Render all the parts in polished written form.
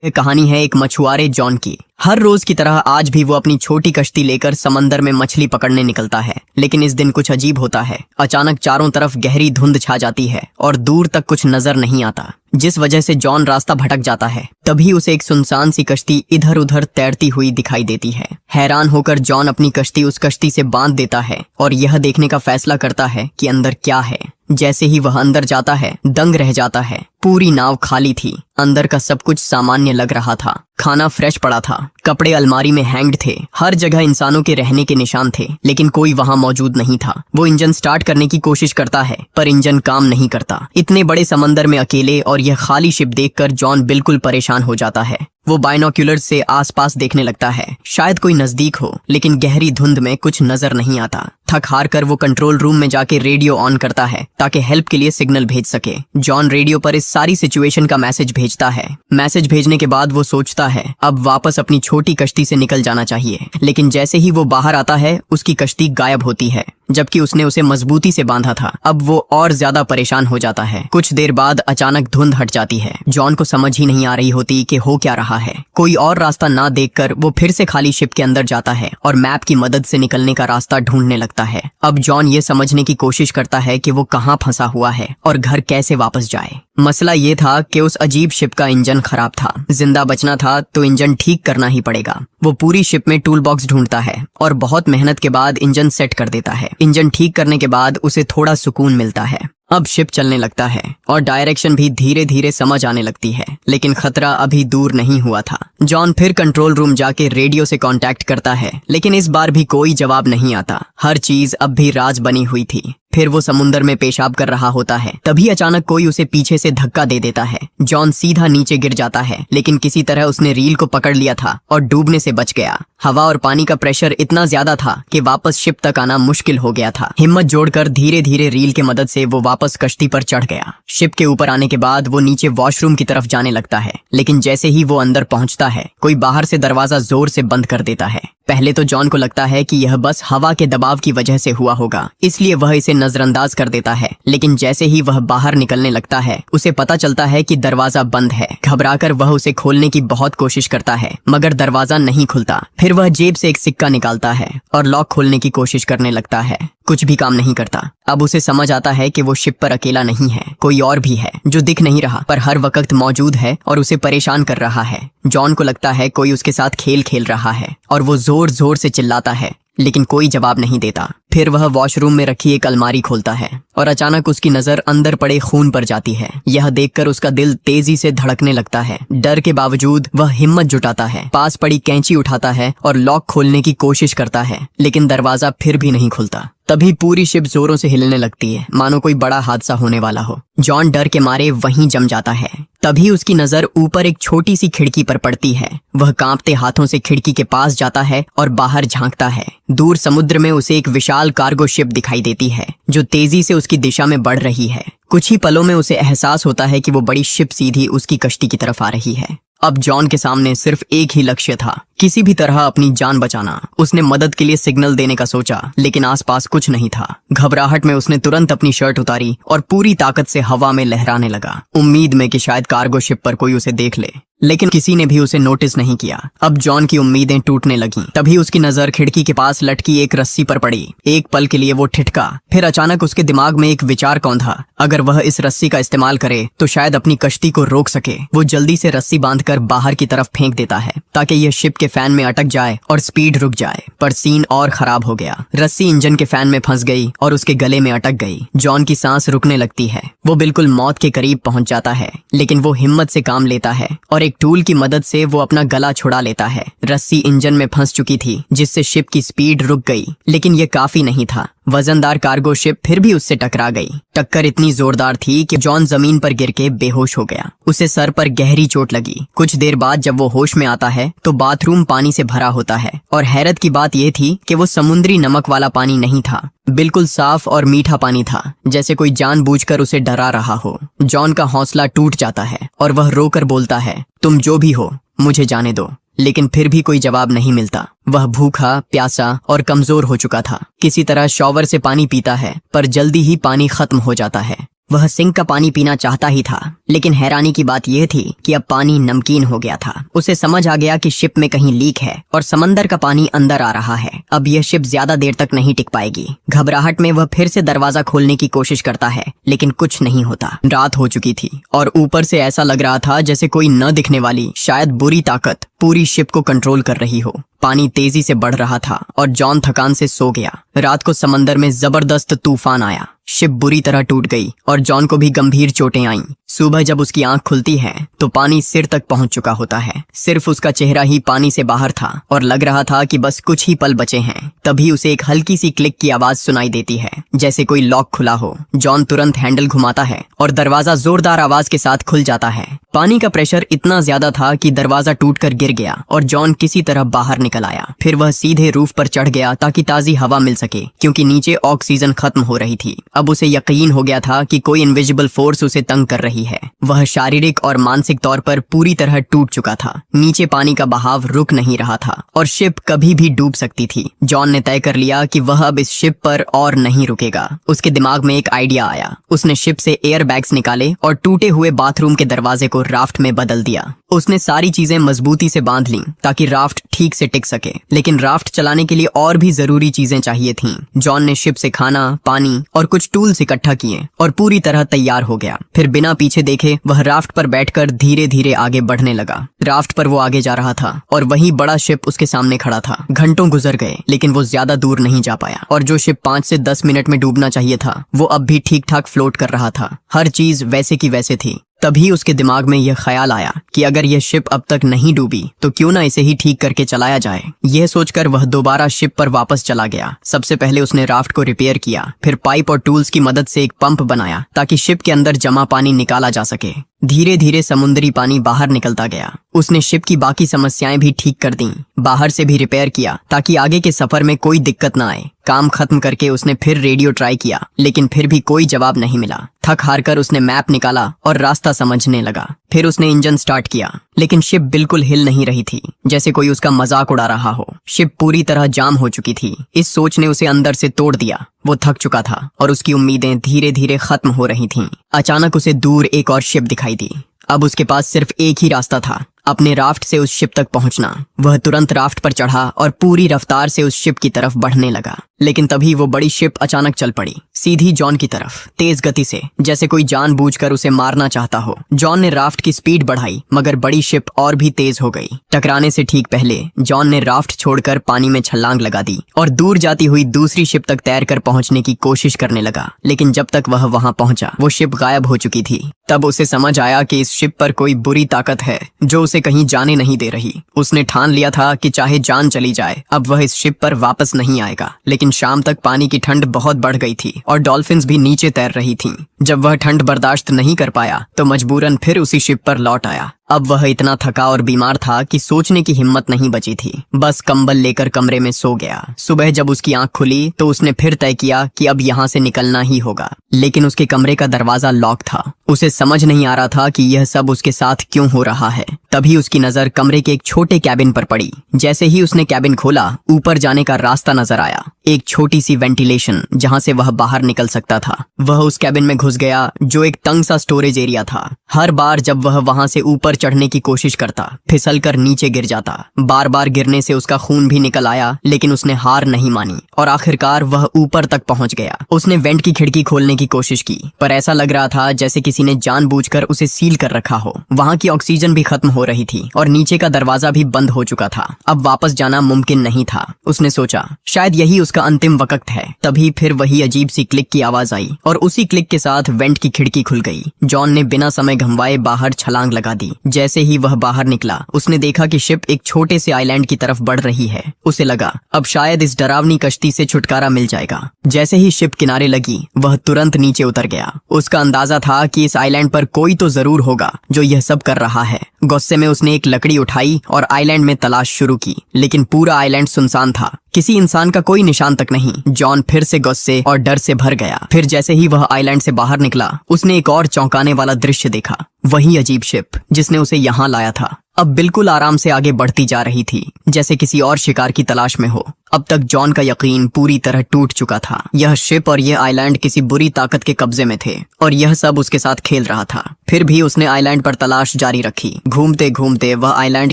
ये कहानी है एक मछुआरे जॉन की। हर रोज की तरह आज भी वो अपनी छोटी कश्ती लेकर समंदर में मछली पकड़ने निकलता है। लेकिन इस दिन कुछ अजीब होता है। अचानक चारों तरफ गहरी धुंध छा जाती है और दूर तक कुछ नजर नहीं आता, जिस वजह से जॉन रास्ता भटक जाता है। तभी उसे एक सुनसान सी कश्ती इधर उधर तैरती हुई दिखाई देती है। हैरान होकर जॉन अपनी कश्ती उस कश्ती से बांध देता है और यह देखने का फैसला करता है कि अंदर क्या है। जैसे ही वह अंदर जाता है, दंग रह जाता है। पूरी नाव खाली थी। अंदर का सब कुछ सामान्य लग रहा था। खाना फ्रेश पड़ा था, कपड़े अलमारी में हैंग्ड थे, हर जगह इंसानों के रहने के निशान थे, लेकिन कोई वहां मौजूद नहीं था। वो इंजन स्टार्ट करने की कोशिश करता है, पर इंजन काम नहीं करता। इतने बड़े समंदर में अकेले और यह खाली शिप देखकर जॉन बिल्कुल परेशान हो जाता है। वो बाइनोक्यूलर से आसपास देखने लगता है, शायद कोई नजदीक हो, लेकिन गहरी धुंध में कुछ नजर नहीं आता। थक हार कर वो कंट्रोल रूम में जाके रेडियो ऑन करता है ताकि हेल्प के लिए सिग्नल भेज सके। जॉन रेडियो पर इस सारी सिचुएशन का मैसेज भेजता है। मैसेज भेजने के बाद वो सोचता है अब वापस अपनी छोटी कश्ती से निकल जाना चाहिए, लेकिन जैसे ही वो बाहर आता है उसकी कश्ती गायब होती है, जबकि उसने उसे मजबूती से बांधा था। अब वो और ज्यादा परेशान हो जाता है। कुछ देर बाद अचानक धुंध हट जाती है। जॉन को समझ ही नहीं आ रही होती कि हो क्या रहा है। कोई और रास्ता ना देखकर वो फिर से खाली शिप के अंदर जाता है और मैप की मदद से निकलने का रास्ता ढूंढने लगता है। अब जॉन ये समझने की कोशिश करता है कि वो कहाँ फंसा हुआ है और घर कैसे वापस जाए। मसला ये था कि उस अजीब शिप का इंजन खराब था। जिंदा बचना था तो इंजन ठीक करना ही पड़ेगा। वो पूरी शिप में टूल बॉक्स ढूंढता है और बहुत मेहनत के बाद इंजन सेट कर देता है। इंजन ठीक करने के बाद उसे थोड़ा सुकून मिलता है। अब शिप चलने लगता है और डायरेक्शन भी धीरे धीरे समझ आने लगती है, लेकिन खतरा अभी दूर नहीं हुआ था। जॉन फिर कंट्रोल रूम जाके रेडियो से कांटेक्ट करता है, लेकिन इस बार भी कोई जवाब नहीं आता। हर चीज अब भी राज बनी हुई थी। फिर वो समुंदर में पेशाब कर रहा होता है, तभी अचानक कोई उसे पीछे से धक्का दे देता है। जॉन सीधा नीचे गिर जाता है, लेकिन किसी तरह उसने रील को पकड़ लिया था और डूबने से बच गया। हवा और पानी का प्रेशर इतना ज्यादा था कि वापस शिप तक आना मुश्किल हो गया था। हिम्मत जोड़कर धीरे धीरे रील की मदद से वो वापस कश्ती पर चढ़ गया। शिप के ऊपर आने के बाद वो नीचे वॉशरूम की तरफ जाने लगता है, लेकिन जैसे ही वो अंदर पहुंचता है, कोई बाहर से दरवाजा जोर से बंद कर देता है। पहले तो जॉन को लगता है कि यह बस हवा के दबाव की वजह से हुआ होगा, इसलिए वह इसे नजरअंदाज कर देता है। लेकिन जैसे ही वह बाहर निकलने लगता है, उसे पता चलता है कि दरवाजा बंद है। घबराकर वह उसे खोलने की बहुत कोशिश करता है, मगर दरवाजा नहीं खुलता। फिर वह जेब से एक सिक्का निकालता है और लॉक खोलने की कोशिश करने लगता है। कुछ भी काम नहीं करता। अब उसे समझ आता है कि वो शिप पर अकेला नहीं है, कोई और भी है जो दिख नहीं रहा पर हर वक्त मौजूद है और उसे परेशान कर रहा है। जॉन को लगता है कोई उसके साथ खेल खेल रहा है और वो जोर जोर से चिल्लाता है, लेकिन कोई जवाब नहीं देता। फिर वह वॉशरूम में रखी एक अलमारी खोलता है और अचानक उसकी नजर अंदर पड़े खून पर जाती है। यह देखकर उसका दिल तेजी से धड़कने लगता है। डर के बावजूद वह हिम्मत जुटाता है, पास पड़ी कैंची उठाता है और लॉक खोलने की कोशिश करता है, लेकिन दरवाजा फिर भी नहीं खुलता। तभी पूरी शिप जोरों से हिलने लगती है, मानो कोई बड़ा हादसा होने वाला हो। जॉन डर के मारे वहीं जम जाता है। तभी उसकी नजर ऊपर एक छोटी सी खिड़की पर पड़ती है। वह कांपते हाथों से खिड़की के पास जाता है और बाहर झांकता है। दूर समुद्र में उसे एक विशाल कार्गो शिप दिखाई देती है, जो तेजी से उसकी दिशा में बढ़ रही है। कुछ ही पलों में उसे एहसास होता है कि वो बड़ी शिप सीधी उसकी कश्ती की तरफ आ रही है। अब जॉन के सामने सिर्फ एक ही लक्ष्य था, किसी भी तरह अपनी जान बचाना। उसने मदद के लिए सिग्नल देने का सोचा, लेकिन आसपास कुछ नहीं था। घबराहट में उसने तुरंत अपनी शर्ट उतारी और पूरी ताकत से हवा में लहराने लगा, उम्मीद में कि शायद कार्गो शिप पर कोई उसे देख ले, लेकिन किसी ने भी उसे नोटिस नहीं किया। अब जॉन की उम्मीदें टूटने लगीं। तभी उसकी नजर खिड़की के पास लटकी एक रस्सी पर पड़ी। एक पल के लिए वो ठिठका, फिर अचानक उसके दिमाग में एक विचार कौंधा। अगर वह इस रस्सी का इस्तेमाल करे तो शायद अपनी कश्ती को रोक सके। वो जल्दी से रस्सी बांधकर बाहर की तरफ फेंक देता है ताकि यह शिप के फैन में अटक जाए और स्पीड रुक जाए। पर सीन और खराब हो गया। रस्सी इंजन के फैन में फंस गई और उसके गले में अटक गई। जॉन की सांस रुकने लगती है। वो बिल्कुल मौत के करीब पहुंच जाता है, लेकिन वो हिम्मत से काम लेता है और एक टूल की मदद से वो अपना गला छुड़ा लेता है। रस्सी इंजन में फंस चुकी थी, जिससे शिप की स्पीड रुक गई, लेकिन ये काफी नहीं था। वजनदार कार्गो शिप फिर भी उससे टकरा गई। टक्कर इतनी जोरदार थी कि जॉन जमीन पर गिर के बेहोश हो गया। उसे सर पर गहरी चोट लगी। कुछ देर बाद जब वो होश में आता है तो बाथरूम पानी से भरा होता है और हैरत की बात यह थी कि वो समुद्री नमक वाला पानी नहीं था, बिल्कुल साफ और मीठा पानी था, जैसे कोई जानबूझकर उसे डरा रहा हो। जॉन का हौसला टूट जाता है और वह रोकर बोलता है, तुम जो भी हो मुझे जाने दो। लेकिन फिर भी कोई जवाब नहीं मिलता। वह भूखा, प्यासा और कमजोर हो चुका था। किसी तरह शॉवर से पानी पीता है, पर जल्दी ही पानी खत्म हो जाता है। वह सिंक का पानी पीना चाहता ही था, लेकिन हैरानी की बात यह थी कि अब पानी नमकीन हो गया था। उसे समझ आ गया कि शिप में कहीं लीक है और समंदर का पानी अंदर आ रहा है। अब यह शिप ज्यादा देर तक नहीं टिक पाएगी। घबराहट में वह फिर से दरवाजा खोलने की कोशिश करता है, लेकिन कुछ नहीं होता। रात हो चुकी थी और ऊपर से ऐसा लग रहा था जैसे कोई न दिखने वाली शायद बुरी ताकत पूरी शिप को कंट्रोल कर रही हो। पानी तेजी से बढ़ रहा था और जॉन थकान से सो गया। रात को समंदर में जबरदस्त तूफान आया। शिप बुरी तरह टूट गई और जॉन को भी गंभीर चोटें आईं। सुबह जब उसकी आंख खुलती है तो पानी सिर तक पहुंच चुका होता है। सिर्फ उसका चेहरा ही पानी से बाहर था और लग रहा था कि बस कुछ ही पल बचे हैं। तभी उसे एक हल्की सी क्लिक की आवाज सुनाई देती है, जैसे कोई लॉक खुला हो। जॉन तुरंत हैंडल घुमाता है और दरवाजा जोरदार आवाज के साथ खुल जाता है। पानी का प्रेशर इतना ज्यादा था कि दरवाजा टूटकर गिर गया और जॉन किसी तरह बाहर निकल आया। फिर वह सीधे रूफ पर चढ़ गया ताकि ताजी हवा मिल सके, क्योंकि नीचे ऑक्सीजन खत्म हो रही थी। अब उसे यकीन हो गया था कि कोई इनविजिबल फोर्स उसे तंग कर रही है। वह शारीरिक और मानसिक तौर पर पूरी तरह टूट चुका था। नीचे पानी का बहाव रुक नहीं रहा था और शिप कभी भी डूब सकती थी। जॉन ने तय कर लिया कि वह अब इस शिप पर और नहीं रुकेगा। उसके दिमाग में एक आइडिया आया। उसने शिप से एयर बैग्स निकाले और टूटे हुए बाथरूम के दरवाजे को राफ्ट में बदल दिया। उसने सारी चीजें मजबूती से बांध लीं ताकि राफ्ट ठीक से टिक सके, लेकिन राफ्ट चलाने के लिए और भी जरूरी चीजें चाहिए थीं। जॉन ने शिप से खाना, पानी और कुछ टूल्स इकट्ठा किए और पूरी तरह तैयार हो गया। फिर बिना पीछे देखे वह राफ्ट पर बैठकर धीरे धीरे आगे बढ़ने लगा। राफ्ट पर वो आगे जा रहा था और वही बड़ा शिप उसके सामने खड़ा था। घंटों गुजर गए, लेकिन वो ज्यादा दूर नहीं जा पाया और जो शिप 5 से 10 मिनट में डूबना चाहिए था वो अब भी ठीक ठाक फ्लोट कर रहा था। हर चीज वैसे की वैसे थी। तभी उसके दिमाग में यह ख्याल आया कि अगर यह शिप अब तक नहीं डूबी तो क्यों ना इसे ही ठीक करके चलाया जाए। यह सोचकर वह दोबारा शिप पर वापस चला गया। सबसे पहले उसने राफ्ट को रिपेयर किया, फिर पाइप और टूल्स की मदद से एक पंप बनाया ताकि शिप के अंदर जमा पानी निकाला जा सके। धीरे धीरे समुद्री पानी बाहर निकलता गया। उसने शिप की बाकी समस्याएं भी ठीक कर दी, बाहर से भी रिपेयर किया ताकि आगे के सफर में कोई दिक्कत ना आए। काम खत्म करके उसने फिर रेडियो ट्राई किया, लेकिन फिर भी कोई जवाब नहीं मिला। थक हार कर उसने मैप निकाला और रास्ता समझने लगा। फिर उसने इंजन स्टार्ट किया, लेकिन शिप बिल्कुल हिल नहीं रही थी, जैसे कोई उसका मजाक उड़ा रहा हो। शिप पूरी तरह जाम हो चुकी थी। इस सोच ने उसे अंदर से तोड़ दिया। वो थक चुका था और उसकी उम्मीदें धीरे धीरे खत्म हो रही थीं। अचानक उसे दूर एक और शिप दिखाई दी। अब उसके पास सिर्फ एक ही रास्ता था, अपने राफ्ट से उस शिप तक पहुंचना। वह तुरंत राफ्ट पर चढ़ा और पूरी रफ्तार से उस शिप की तरफ बढ़ने लगा। लेकिन तभी वो बड़ी शिप अचानक चल पड़ी, सीधी जॉन की तरफ, तेज गति से, जैसे कोई जानबूझकर उसे मारना चाहता हो। जॉन ने राफ्ट की स्पीड बढ़ाई, मगर बड़ी शिप और भी तेज हो गई। टकराने से ठीक पहले जॉन ने राफ्ट छोड़कर पानी में छलांग लगा दी और दूर जाती हुई दूसरी शिप तक तैरकर पहुंचने की कोशिश करने लगा। लेकिन जब तक वह वहां पहुंचा वो शिप गायब हो चुकी थी। तब उसे समझ आया कि इस शिप पर कोई बुरी ताकत है जो उसे कहीं जाने नहीं दे रही। उसने ठान लिया था कि चाहे जान चली जाए अब वह इस शिप पर वापस नहीं आएगा। लेकिन शाम तक पानी की ठंड बहुत बढ़ गई थी और डॉल्फिन्स भी नीचे तैर रही थीं। जब वह ठंड बर्दाश्त नहीं कर पाया तो मजबूरन फिर उसी शिप पर लौट आया। अब वह इतना थका और बीमार था कि सोचने की हिम्मत नहीं बची थी। बस कंबल लेकर कमरे में सो गया। सुबह जब उसकी आंख खुली तो उसने फिर तय किया कि अब यहाँ से निकलना ही होगा। लेकिन उसके कमरे का दरवाजा लॉक था। उसे समझ नहीं आ रहा था कि यह सब उसके साथ क्यों हो रहा है। तभी उसकी नजर कमरे के एक छोटे कैबिन पर पड़ी। जैसे ही उसने कैबिन खोला, ऊपर जाने का रास्ता नजर आया, एक छोटी सी वेंटिलेशन जहाँ से वह बाहर निकल सकता था। वह उस कैबिन में घुस गया, जो एक तंग सा स्टोरेज एरिया था। हर बार जब वह वहां से ऊपर चढ़ने की कोशिश करता, फिसलकर नीचे गिर जाता। बार बार गिरने से उसका खून भी निकल आया, लेकिन उसने हार नहीं मानी और आखिरकार वह ऊपर तक पहुंच गया। उसने वेंट की खिड़की खोलने की कोशिश की, पर ऐसा लग रहा था जैसे किसी ने जानबूझकर उसे सील कर रखा हो। वहां की ऑक्सीजन भी खत्म हो रही थी और नीचे का दरवाजा भी बंद हो चुका था। अब वापस जाना मुमकिन नहीं था। उसने सोचा शायद यही उसका अंतिम वक्त है। तभी फिर वही अजीब सी क्लिक की आवाज आई और उसी क्लिक के साथ वेंट की खिड़की खुल गई। जॉन ने बिना समय गंवाए बाहर छलांग लगा दी। जैसे ही वह बाहर निकला, उसने देखा कि शिप एक छोटे से आइलैंड की तरफ बढ़ रही है। उसे लगा अब शायद इस डरावनी कश्ती से छुटकारा मिल जाएगा। जैसे ही शिप किनारे लगी, वह तुरंत नीचे उतर गया। उसका अंदाजा था कि इस आइलैंड पर कोई तो जरूर होगा जो यह सब कर रहा है। गुस्से में उसने एक लकड़ी उठाई और आइलैंड में तलाश शुरू की, लेकिन पूरा आइलैंड सुनसान था। किसी इंसान का कोई निशान तक नहीं। जॉन फिर से गुस्से और डर से भर गया। फिर जैसे ही वह आइलैंड से बाहर निकला, उसने एक और चौंकाने वाला दृश्य देखा। वही अजीब शिप जिसने उसे यहाँ लाया था। अब बिल्कुल आराम से आगे बढ़ती जा रही थी, जैसे किसी और शिकार की तलाश में हो। अब तक जॉन का यकीन पूरी तरह टूट चुका था। यह शिप और यह आइलैंड किसी बुरी ताकत के कब्जे में थे और यह सब उसके साथ खेल रहा था। फिर भी उसने आइलैंड पर तलाश जारी रखी। घूमते घूमते वह आइलैंड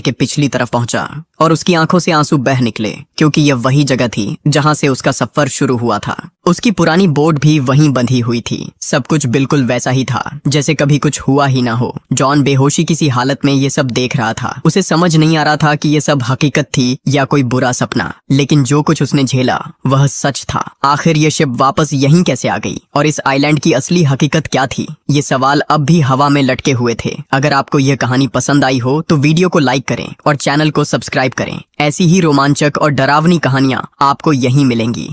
के पिछली तरफ पहुंचा और उसकी आंखों से आंसू बह निकले, क्योंकि यह वही जगह थी जहां से उसका सफर शुरू हुआ था। उसकी पुरानी बोट भी वहीं बंधी हुई थी। सब कुछ बिल्कुल वैसा ही था जैसे कभी कुछ हुआ ही ना हो। जॉन बेहोशी किसी हालत में ये सब देख रहा था। उसे समझ नहीं आ रहा था कि ये सब हकीकत थी या कोई बुरा सपना, लेकिन जो कुछ उसने झेला वह सच था। आखिर ये शिप वापस यहीं कैसे आ गई और इस आइलैंड की असली हकीकत क्या थी? ये सवाल अब भी हवा में लटके हुए थे। अगर आपको यह कहानी पसंद आई हो तो वीडियो को लाइक करें और चैनल को सब्सक्राइब करें। ऐसी ही रोमांचक और डरावनी कहानियां आपको यहीं मिलेंगी।